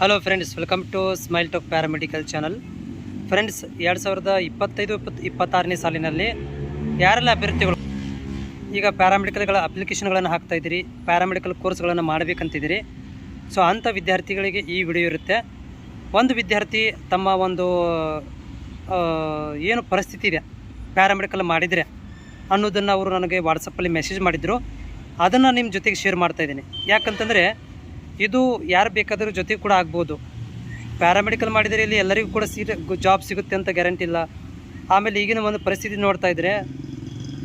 Hello friends, welcome to smile talk paramedical channel. Friends, 2025-26ನೇ ಸಾಲಿನಲ್ಲಿ ಯಾರೆಲ್ಲ ಅಭ್ಯರ್ಥಿಗಳು ಈಗ ಪ್ಯಾರಾಮೆಡಿಕಲ್ಗಳ ಅಪ್ಲಿಕೇಶನ್ಗಳನ್ನು ಹಾಕ್ತಾಯಿದ್ದೀರಿ, ಪ್ಯಾರಾಮೆಡಿಕಲ್ ಕೋರ್ಸ್ಗಳನ್ನು ಮಾಡಬೇಕಂತಿದ್ದೀರಿ, ಸೊ ಅಂಥ ವಿದ್ಯಾರ್ಥಿಗಳಿಗೆ ಈ ವಿಡಿಯೋ ಇರುತ್ತೆ. ಒಂದು ವಿದ್ಯಾರ್ಥಿ ತಮ್ಮ ಒಂದು ಏನು ಪರಿಸ್ಥಿತಿ ಇದೆ ಪ್ಯಾರಾಮೆಡಿಕಲ್ ಮಾಡಿದರೆ ಅನ್ನೋದನ್ನು ಅವರು ನನಗೆ ವಾಟ್ಸಪ್ಪಲ್ಲಿ ಮೆಸೇಜ್ ಮಾಡಿದರು. ಅದನ್ನು ನಿಮ್ಮ ಜೊತೆಗೆ ಶೇರ್ ಮಾಡ್ತಾಯಿದ್ದೀನಿ. ಯಾಕಂತಂದರೆ ಇದು ಯಾರು ಬೇಕಾದರೂ ಜೊತೆಗೆ ಕೂಡ ಆಗ್ಬೋದು. ಪ್ಯಾರಾಮೆಡಿಕಲ್ ಮಾಡಿದರೆ ಇಲ್ಲಿ ಎಲ್ಲರಿಗೂ ಕೂಡ ಜಾಬ್ ಸಿಗುತ್ತೆ ಅಂತ ಗ್ಯಾರಂಟಿ ಇಲ್ಲ. ಆಮೇಲೆ ಈಗಿನ ಒಂದು ಪರಿಸ್ಥಿತಿ ನೋಡ್ತಾ ಇದ್ದರೆ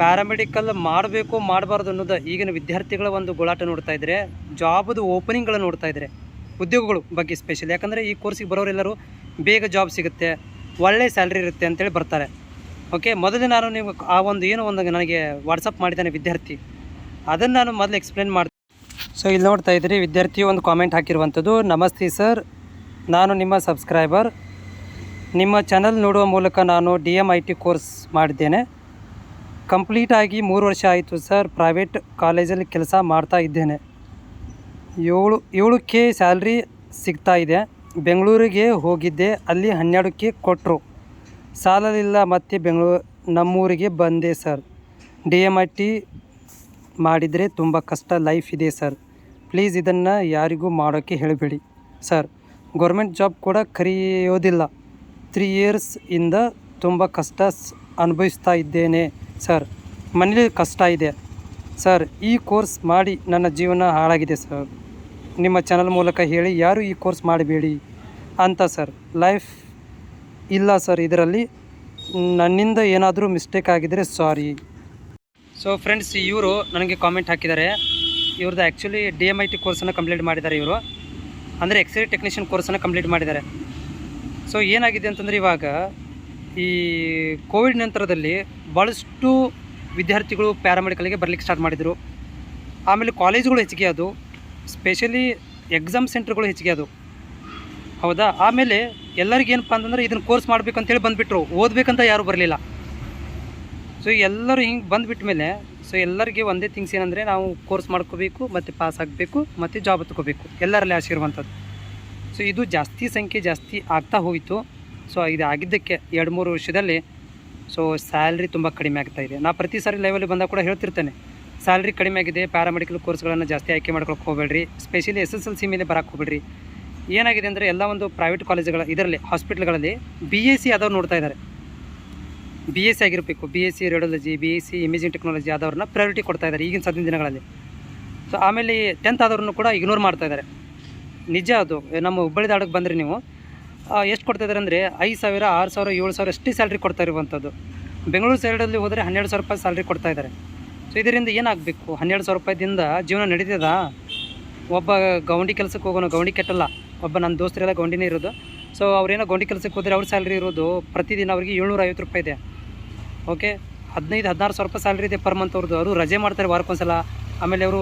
ಪ್ಯಾರಾಮೆಡಿಕಲ್ ಮಾಡಬೇಕು ಮಾಡಬಾರ್ದು ಅನ್ನೋದು ಈಗಿನ ವಿದ್ಯಾರ್ಥಿಗಳ ಒಂದು ಗೋಳಾಟ ನೋಡ್ತಾ ಇದ್ದರೆ, ಜಾಬ್ದು ಓಪನಿಂಗ್ಗಳನ್ನು ನೋಡ್ತಾ ಇದ್ದರೆ, ಉದ್ಯೋಗಗಳು ಬಗ್ಗೆ ಸ್ಪೆಷಲಿ. ಯಾಕಂದರೆ ಈ ಕೋರ್ಸಿಗೆ ಬರೋರೆಲ್ಲರೂ ಬೇಗ ಜಾಬ್ ಸಿಗುತ್ತೆ, ಒಳ್ಳೆ ಸ್ಯಾಲ್ರಿ ಇರುತ್ತೆ ಅಂತೇಳಿ ಬರ್ತಾರೆ. ಓಕೆ, ಮೊದಲೇ ನಾನು ನೀವು ಆ ಒಂದು ಏನೋ ಒಂದು ನನಗೆ ವಾಟ್ಸಪ್ ಮಾಡಿದ್ದಾನೆ ವಿದ್ಯಾರ್ಥಿ, ಅದನ್ನು ನಾನು ಮೊದಲು ಎಕ್ಸ್ಪ್ಲೇನ್ ಮಾಡ್ತೀನಿ. ಸೊ ಇಲ್ಲಿ ನೋಡ್ತಾ ಇದ್ದೀರಿ, ವಿದ್ಯಾರ್ಥಿ ಒಂದು ಕಾಮೆಂಟ್ ಹಾಕಿರುವಂಥದ್ದು. ನಮಸ್ತೆ ಸರ್, ನಾನು ನಿಮ್ಮ ಸಬ್ಸ್ಕ್ರೈಬರ್. ನಿಮ್ಮ ಚಾನಲ್ ನೋಡುವ ಮೂಲಕ ನಾನು DMIT ಕೋರ್ಸ್ ಮಾಡಿದ್ದೇನೆ. ಕಂಪ್ಲೀಟ್ ಆಗಿ 3 ವರ್ಷ ಆಯಿತು ಸರ್. ಪ್ರೈವೇಟ್ ಕಾಲೇಜಲ್ಲಿ ಕೆಲಸ ಮಾಡ್ತಾ ಇದ್ದೇನೆ. 7K ಸ್ಯಾಲ್ರಿ ಸಿಗ್ತಾ ಇದೆ. ಬೆಂಗಳೂರಿಗೆ ಹೋಗಿದ್ದೆ, ಅಲ್ಲಿ 12K ಕೊಟ್ಟರು. ಸಾಲಲಿಲ್ಲ, ಮತ್ತೆ ನಮ್ಮೂರಿಗೆ ಬಂದೆ ಸರ್. DMIT ಮಾಡಿದರೆ ತುಂಬ ಕಷ್ಟ ಲೈಫ್ ಇದೆ ಸರ್. ಪ್ಲೀಸ್ ಇದನ್ನು ಯಾರಿಗೂ ಮಾಡೋಕ್ಕೆ ಹೇಳಬೇಡಿ ಸರ್. ಗೌರ್ಮೆಂಟ್ ಜಾಬ್ ಕೂಡ ಕರೆಯೋದಿಲ್ಲ. 3 ಇಯರ್ಸಿಂದ ತುಂಬ ಕಷ್ಟ ಅನುಭವಿಸ್ತಾ ಇದ್ದೇನೆ ಸರ್. ಮನೇಲಿ ಕಷ್ಟ ಇದೆ ಸರ್. ಈ ಕೋರ್ಸ್ ಮಾಡಿ ನನ್ನ ಜೀವನ ಹಾಳಾಗಿದೆ ಸರ್. ನಿಮ್ಮ ಚಾನಲ್ ಮೂಲಕ ಹೇಳಿ ಯಾರು ಈ ಕೋರ್ಸ್ ಮಾಡಬೇಡಿ ಅಂತ ಸರ್. ಲೈಫ್ ಇಲ್ಲ ಸರ್ ಇದರಲ್ಲಿ. ನನ್ನಿಂದ ಏನಾದರೂ ಮಿಸ್ಟೇಕ್ ಆಗಿದರೆ ಸಾರಿ. ಸೊ ಫ್ರೆಂಡ್ಸ್, ಇವರು ನನಗೆ ಕಾಮೆಂಟ್ ಹಾಕಿದ್ದಾರೆ. ಇವ್ರದ್ದು ಆ್ಯಕ್ಚುಲಿ DMIT ಕೋರ್ಸನ್ನು ಕಂಪ್ಲೀಟ್ ಮಾಡಿದ್ದಾರೆ. ಇವರು ಅಂದರೆ ಎಕ್ಸ್ರೇ ಟೆಕ್ನಿಷಿಯನ್ ಕೋರ್ಸನ್ನು ಕಂಪ್ಲೀಟ್ ಮಾಡಿದ್ದಾರೆ. ಸೊ ಏನಾಗಿದೆ ಅಂತಂದರೆ, ಇವಾಗ ಈ ಕೋವಿಡ್ ನಂತರದಲ್ಲಿ ಭಾಳಷ್ಟು ವಿದ್ಯಾರ್ಥಿಗಳು ಪ್ಯಾರಾಮೆಡಿಕಲ್ಗೆ ಬರಲಿಕ್ಕೆ ಸ್ಟಾರ್ಟ್ ಮಾಡಿದರು. ಆಮೇಲೆ ಕಾಲೇಜುಗಳು ಹೆಚ್ಚಿಗೆ ಅದು, ಸ್ಪೆಷಲಿ ಎಕ್ಸಾಮ್ ಸೆಂಟರ್ಗಳು ಹೆಚ್ಚಿಗೆ ಅದು, ಹೌದಾ. ಆಮೇಲೆ ಎಲ್ಲರಿಗೇನಪ್ಪ ಅಂತಂದರೆ ಇದನ್ನು ಕೋರ್ಸ್ ಮಾಡಬೇಕಂತೇಳಿ ಬಂದುಬಿಟ್ರು, ಓದಬೇಕಂತ ಯಾರೂ ಬರಲಿಲ್ಲ. ಸೊ ಎಲ್ಲರೂ ಹಿಂಗೆ ಬಂದುಬಿಟ್ಟ ಮೇಲೆ ಸೊ ಎಲ್ಲರಿಗೆ ಒಂದೇ ಥಿಂಗ್ಸ್ ಏನಂದರೆ, ನಾವು ಕೋರ್ಸ್ ಮಾಡ್ಕೋಬೇಕು ಮತ್ತು ಪಾಸ್ ಆಗಬೇಕು ಮತ್ತು ಜಾಬ್ ತೊಗೋಬೇಕು, ಎಲ್ಲರಲ್ಲಿ ಆಸೆ ಇರುವಂಥದ್ದು. ಸೊ ಇದು ಜಾಸ್ತಿ ಆಗ್ತಾ ಹೋಯಿತು. ಸೊ ಇದು ಆಗಿದ್ದಕ್ಕೆ 2-3 ವರ್ಷದಲ್ಲಿ ಸೊ ಸ್ಯಾಲ್ರಿ ತುಂಬ ಕಡಿಮೆ ಆಗ್ತಾಯಿದೆ. ನಾ ಪ್ರತಿ ಸಾರಿ ಲೈವಲ್ಲಿ ಬಂದಾಗ ಕೂಡ ಹೇಳ್ತಿರ್ತೇನೆ, ಸ್ಯಾಲ್ರಿ ಕಡಿಮೆ ಆಗಿದೆ, ಪ್ಯಾರಾಮೆಡಿಕಲ್ ಕೋರ್ಸ್ಗಳನ್ನು ಜಾಸ್ತಿ ಆಯ್ಕೆ ಮಾಡ್ಕೊಳಕ್ಕೆ ಹೋಗಬೇಡ್ರಿ, ಸ್ಪೆಷಲಿ SSLC ಮೇಲೆ ಬರೋಕ್ಕೆ ಹೋಗಬೇಡ್ರಿ. ಏನಾಗಿದೆ ಅಂದರೆ, ಎಲ್ಲ ಒಂದು ಪ್ರೈವೇಟ್ ಕಾಲೇಜುಗಳ ಇದರಲ್ಲಿ ಹಾಸ್ಪಿಟ್ಲ್ಗಳಲ್ಲಿ BSc ಆದವ್ರು ನೋಡ್ತಾ ಇದ್ದಾರೆ. BSc ಆಗಿರಬೇಕು, BSc radiology, BSc imaging technology ಆದವ್ರನ್ನ ಪ್ರಯಾರಿಟಿ ಕೊಡ್ತಾ ಇದ್ದಾರೆ ಈಗಿನ ಸದ್ದಿನ ದಿನಗಳಲ್ಲಿ. ಸೊ ಆಮೇಲೆ 10th ಆದವ್ರನ್ನು ಕೂಡ ಇಗ್ನೋರ್ ಮಾಡ್ತಾ ಇದ್ದಾರೆ. ನಿಜ ಅದು. ನಮ್ಮ ಹುಬ್ಬಳ್ಳಿ ಧಾರವಾಡಕ್ಕೆ ಬಂದರೆ ನೀವು ಎಷ್ಟು ಕೊಡ್ತಾ ಇದ್ದಾರೆ ಅಂದರೆ 5,000, 6,000, 7,000 ಅಷ್ಟೇ ಸ್ಯಾಲ್ರಿ ಕೊಡ್ತಾ ಇರುವಂಥದ್ದು. ಬೆಂಗಳೂರು ಸೈಡಲ್ಲಿ ಹೋದರೆ 12,000 ರೂಪಾಯಿ ಸ್ಯಾಲ್ರಿ ಕೊಡ್ತಾ ಇದ್ದಾರೆ. ಸೊ ಇದರಿಂದ ಏನಾಗಬೇಕು? 12,000 ರೂಪಾಯಿದಿಂದ ಜೀವನ ನಡೀತದಾ? ಒಬ್ಬ ಗೌಂಡಿ ಕೆಲಸಕ್ಕೆ ಹೋಗೋನು, ಗೌಂಡಿ ಕೆಟ್ಟಲ್ಲ, ಒಬ್ಬ ನನ್ನ ದೋಸ್ತರೆಲ್ಲ ಗೌಂಡಿನೇ ಇರೋದು. ಸೊ ಅವ್ರೇನೋ ಗೌಂಡಿ ಕೆಲಸಕ್ಕೆ ಹೋದರೆ ಅವ್ರ ಸ್ಯಾಲ್ರಿ ಇರೋದು ಪ್ರತಿದಿನ ಅವ್ರಿಗೆ 750 ರೂಪಾಯಿ ಇದೆ. ಓಕೆ, 15,000-16,000 ರೂಪಾಯಿ ಸ್ಯಾಲ್ರಿ ಇದೆ ಪರ್ ಮಂತ್ ಅವ್ರದ್ದು. ಅವರು ರಜೆ ಮಾಡ್ತಾರೆ ವಾರಕ್ಕೊಂದ್ಸಲ. ಆಮೇಲೆ ಅವರು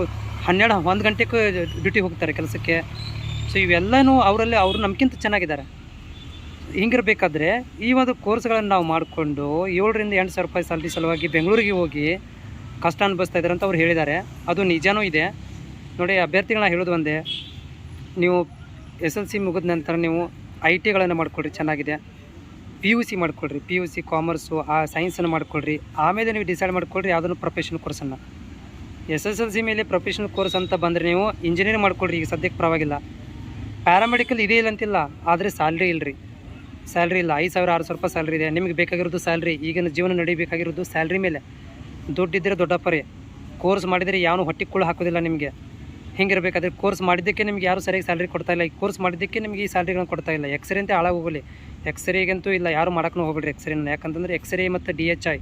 1 ಗಂಟೆಗೆ ಡ್ಯೂಟಿ ಹೋಗ್ತಾರೆ ಕೆಲಸಕ್ಕೆ. ಸೊ ಇವೆಲ್ಲನೂ ಅವರು ನಮ್ಗಿಂತ ಚೆನ್ನಾಗಿದ್ದಾರೆ. ಹಿಂಗಿರಬೇಕಾದ್ರೆ ಈ ಒಂದು ಕೋರ್ಸ್ಗಳನ್ನು ನಾವು ಮಾಡಿಕೊಂಡು 7,000-8,000 ರೂಪಾಯಿ ಸ್ಯಾಲ್ರಿ ಸಲುವಾಗಿ ಬೆಂಗಳೂರಿಗೆ ಹೋಗಿ ಕಷ್ಟ ಅನುಭವಿಸ್ತಾ ಇದ್ದಾರೆ ಅಂತ ಅವ್ರು ಹೇಳಿದ್ದಾರೆ. ಅದು ನಿಜವೂ ಇದೆ ನೋಡಿ. ಅಭ್ಯರ್ಥಿಗಳನ್ನ ಹೇಳೋದು ಒಂದೇ, ನೀವು SSLC ಮುಗಿದ ನಂತರ ನೀವು IT ಮಾಡ್ಕೊಳ್ರಿ, ಚೆನ್ನಾಗಿದೆ. PUC ಮಾಡ್ಕೊಳ್ರಿ, PUC ಕಾಮರ್ಸು ಸೈನ್ಸನ್ನು ಮಾಡ್ಕೊಳ್ರಿ. ಆಮೇಲೆ ನೀವು ಡಿಸೈಡ್ ಮಾಡ್ಕೊಳ್ರಿ ಯಾವುದನ್ನು ಪ್ರೊಫೆಷನಲ್ ಕೋರ್ಸನ್ನು. SSLC ಮೇಲೆ ಪ್ರೊಫೆಷನಲ್ ಕೋರ್ಸ್ ಅಂತ ಬಂದರೆ ನೀವು ಇಂಜಿನಿಯರಿಂಗ್ ಮಾಡ್ಕೊಳ್ರಿ. ಈಗ ಸದ್ಯಕ್ಕೆ ಪರವಾಗಿಲ್ಲ. ಪ್ಯಾರಾಮೆಡಿಕಲ್ ಇದೇ ಇಲ್ಲ ಅಂತಿಲ್ಲ, ಆದರೆ ಸ್ಯಾಲ್ರಿ ಇಲ್ಲ. 5,000-6,000 ರೂಪಾಯಿ ಸ್ಯಾಲ್ರಿ ಇದೆ. ನಿಮಗೆ ಬೇಕಾಗಿರೋದು ಸ್ಯಾಲ್ರಿ, ಈಗಿನ ಜೀವನ ನಡಿಬೇಕಾಗಿರೋದು ಸ್ಯಾಲ್ರಿ ಮೇಲೆ. ದುಡ್ಡಿದ್ದರೆ ದೊಡ್ಡಪ್ಪರೇ. ಕೋರ್ಸ್ ಮಾಡಿದರೆ ಯಾವನು ಹೊಟ್ಟಿಗೆ ಕುಳ್ಳು ಹಾಕೋದಿಲ್ಲ ನಿಮಗೆ. ಹಿಂಗಿರಬೇಕಾದ್ರೆ ಕೋರ್ಸ್ ಮಾಡಿದ್ದಕ್ಕೆ ನಿಮ್ಗೆ ಯಾರು ಸರಿಯಾಗಿ ಸ್ಯಾಲ್ರಿ ಕೊಡ್ತಾಯಿಲ್ಲ. ಈ ಕೋರ್ಸ್ ಮಾಡಿದ್ದಕ್ಕೆ ನಿಮಗೆ ಈ ಸ್ಯಾಲ್ರಿಗಳನ್ನು ಕೊಡ್ತಾಯಿಲ್ಲ. ಎಕ್ಸ್ರೇ ಅಂತ ಹಾಳಾಗೋಗಲಿ. ಎಕ್ಸ್ರೇಗಂತೂ ಇಲ್ಲ, ಯಾರು ಮಾಡೋಕ್ಕೂ ಹೋಗ್ಬೇಡ್ರಿ ಎಕ್ಸ್ರೇನ. ಯಾಕಂತಂದರೆ ಎಕ್ಸ್ರೇ ಮತ್ತು DHI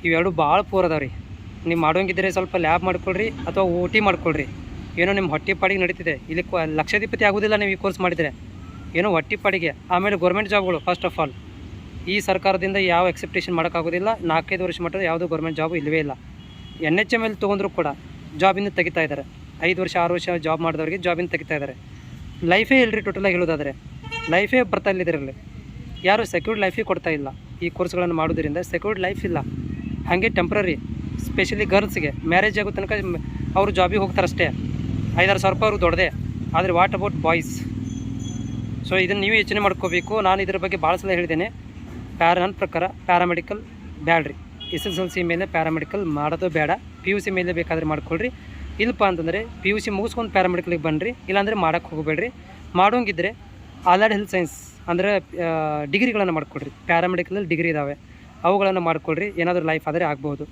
ಇವೆರಡು ಭಾಳ ಪೂರ್ ಅದಾವೆ ರೀ. ನೀವು ಮಾಡೋಂಗಿದ್ದರೆ ಸ್ವಲ್ಪ ಲ್ಯಾಬ್ ಮಾಡ್ಕೊಳ್ರಿ ಅಥವಾ OT ಮಾಡ್ಕೊಳ್ರಿ. ಏನೋ ನಿಮ್ಮ ಹೊಟ್ಟೆ ಪಾಡಿಗೆ ನಡೀತಿದೆ. ಇಲ್ಲಿ ಲಕ್ಷಾಧಿಪತಿ ಆಗೋದಿಲ್ಲ ನೀವು ಈ ಕೋರ್ಸ್ ಮಾಡಿದರೆ, ಏನೋ ಹೊಟ್ಟೆ ಪಾಡಿಗೆ. ಆಮೇಲೆ ಗೌರ್ಮೆಂಟ್ ಜಾಬ್ಗಳು ಫಸ್ಟ್ ಆಫ್ ಆಲ್ ಈ ಸರ್ಕಾರದಿಂದ ಯಾವ ಎಕ್ಸೆಪ್ಟೇಷನ್ ಮಾಡೋಕ್ಕಾಗೋದಿಲ್ಲ. 4-5 ವರ್ಷ ಮಟ್ಟದ ಯಾವುದೂ ಗೌರ್ಮೆಂಟ್ ಜಾಬು ಇಲ್ಲವೇ ಇಲ್ಲ. NHM ತೊಗೊಂಡ್ರು ಕೂಡ ಜಾಬಿಂದ ತೆಗಿತಾ ಇದ್ದಾರೆ. 5 ವರ್ಷ 6 ವರ್ಷ ಜಾಬ್ ಮಾಡಿದವ್ರಿಗೆ ಜಾಬಿಂದ ತೆಗಿತಾ ಇದ್ದಾರೆ. ಲೈಫೇ ಇಲ್ಲರಿ, ಟೋಟಲಾಗಿ ಹೇಳೋದಾದರೆ ಲೈಫೇ ಬರ್ತಾ ಇಲ್ಲ ಇದರಲ್ಲಿ. ಯಾರು ಸೆಕ್ಯೂರ್ಡ್ ಲೈಫಿಗೆ ಕೊಡ್ತಾ ಇಲ್ಲ. ಈ ಕೋರ್ಸ್ಗಳನ್ನು ಮಾಡೋದ್ರಿಂದ ಸೆಕ್ಯೂರ್ಡ್ ಲೈಫ್ ಇಲ್ಲ, ಹಾಗೆ ಟೆಂಪ್ರರಿ. ಸ್ಪೆಷಲಿ ಗರ್ಲ್ಸ್ಗೆ ಮ್ಯಾರೇಜ್ ಆಗೋ ತನಕ ಅವರು ಜಾಬಿಗೆ ಹೋಗ್ತಾರಷ್ಟೇ. 5,000-6,000 ರೂಪಾಯಿ ಅವ್ರಿಗೆ ದೊಡ್ಡದೆ. ಆದರೆ ವಾಟ್ ಅಬೌಟ್ ಬಾಯ್ಸ್? ಸೊ ಇದನ್ನು ನೀವು ಯೋಚನೆ ಮಾಡ್ಕೋಬೇಕು. ನಾನು ಇದರ ಬಗ್ಗೆ ಭಾಳ ಸಲ ಹೇಳಿದ್ದೇನೆ. ನನ್ನ ಪ್ರಕಾರ ಪ್ಯಾರಾಮೆಡಿಕಲ್ ಬ್ಯಾಡ್ರಿ. SSLC ಮೇಲೆ ಪ್ಯಾರಾಮೆಡಿಕಲ್ ಮಾಡೋದು ಬೇಡ. PUC ಮೇಲೆ ಬೇಕಾದರೆ ಮಾಡ್ಕೊಳ್ರಿ. ಇಲ್ಲಪ್ಪ ಅಂತಂದರೆ PUC ಮುಗಿಸ್ಕೊಂಡು ಪ್ಯಾರಾಮೆಡಿಕಲ್ಗೆ ಬನ್ನಿರಿ. ಇಲ್ಲಾಂದರೆ ಮಾಡೋಕ್ಕೆ ಹೋಗಬೇಡ್ರಿ. ಮಾಡೋಂಗಿದ್ರೆ ಅಲೈಡ್ ಹೆಲ್ತ್ ಸೈನ್ಸ್ ಅಂದರೆ ಡಿಗ್ರಿಗಳನ್ನು ಮಾಡ್ಕೊಳ್ರಿ. ಪ್ಯಾರಾಮೆಡಿಕಲಲ್ಲಿ ಡಿಗ್ರಿ ಇದ್ದಾವೆ, ಅವುಗಳನ್ನು ಮಾಡ್ಕೊಳ್ರಿ. ಏನಾದರೂ ಲೈಫ್ ಆದರೆ ಆಗ್ಬೋದು.